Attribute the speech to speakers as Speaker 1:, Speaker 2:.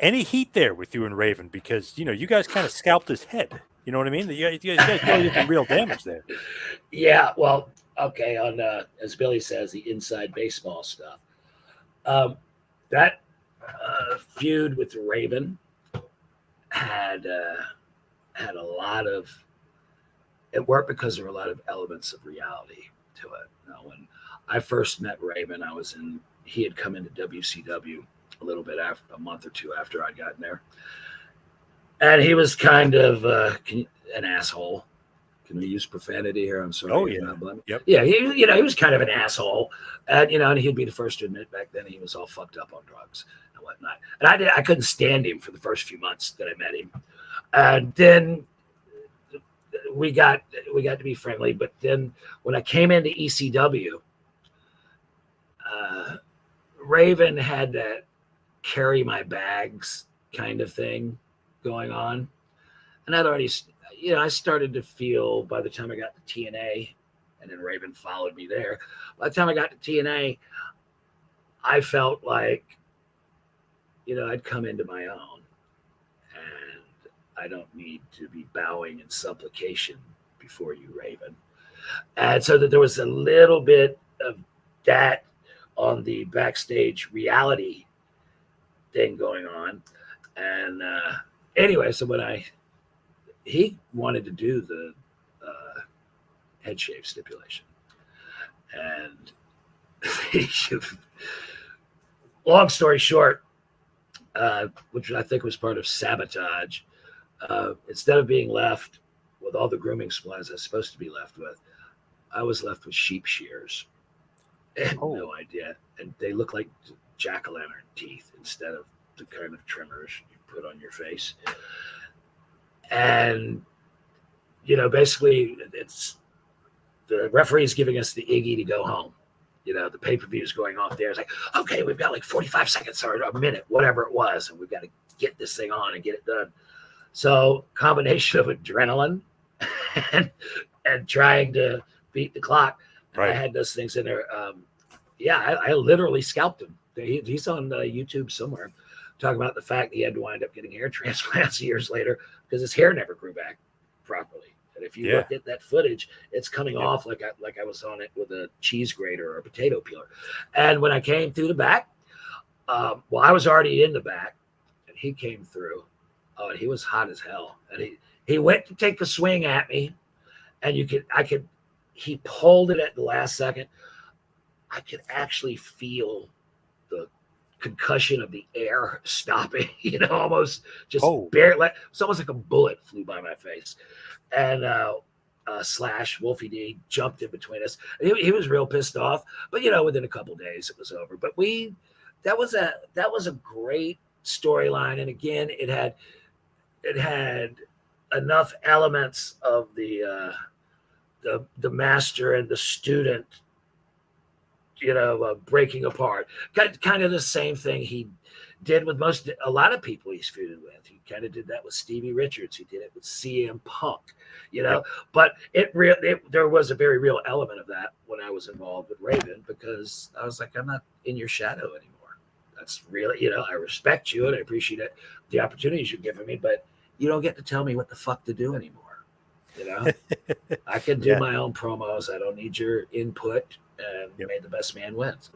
Speaker 1: any heat there with you and Raven? Because, you guys kind of scalped his head. You know what I mean? You guys really did some real damage there.
Speaker 2: Yeah, well, okay. On as Billy says, the inside baseball stuff. That feud with Raven had had a lot of. It worked because there were a lot of elements of reality to it. When I first met Raven, he had come into WCW a little bit after, a month or two after I'd gotten there, and he was kind of an asshole. Can we use profanity here? I'm sorry.
Speaker 1: Oh, yeah. Yep.
Speaker 2: Yeah, he was kind of an asshole, and he'd be the first to admit back then he was all fucked up on drugs and whatnot. And I couldn't stand him for the first few months that I met him, and then we got to be friendly. But then when I came into ECW, Raven had that carry my bags kind of thing going on, and I'd already. I started to feel by the time I got to TNA, and then Raven followed me there. By the time I got to TNA, I felt like, I'd come into my own, and I don't need to be bowing in supplication before you, Raven. And so that there was a little bit of that on the backstage reality thing going on. And anyway, so when he wanted to do the head shave stipulation, and long story short, which I think was part of sabotage, instead of being left with all the grooming supplies I was supposed to be left with, I was left with sheep shears. I had no idea, and they look like jack-o'-lantern teeth instead of the kind of trimmers you put on your face. And, basically it's the referee's giving us the Iggy to go home. The pay-per-view is going off there. It's like, okay, we've got like 45 seconds or a minute, whatever it was, and we've got to get this thing on and get it done. So combination of adrenaline and trying to beat the clock. Right. I had those things in there. I literally scalped him. He's on YouTube somewhere talking about the fact he had to wind up getting hair transplants years later because his hair never grew back properly. And if you look at that footage, it's coming off like I was on it with a cheese grater or a potato peeler. And when I came through the back, I was already in the back, and he came through. Oh, and he was hot as hell. And he went to take a swing at me, and he pulled it at the last second. I could actually feel the concussion of the air stopping, almost just barely. It's almost like a bullet flew by my face. And Slash, Wolfie D, jumped in between us. He was real pissed off, but within a couple of days it was over. But that was a great storyline, and again, it had enough elements of the master and the student, breaking apart. Kind of the same thing he did with a lot of people he's feuded with. He kind of did that with Stevie Richards. He did it with CM Punk, But there was a very real element of that when I was involved with Raven, because I was like, I'm not in your shadow anymore. That's really, I respect you and I appreciate the opportunities you've given me, but you don't get to tell me what the fuck to do anymore. I can do my own promos. I don't need your input, and may the best man wins.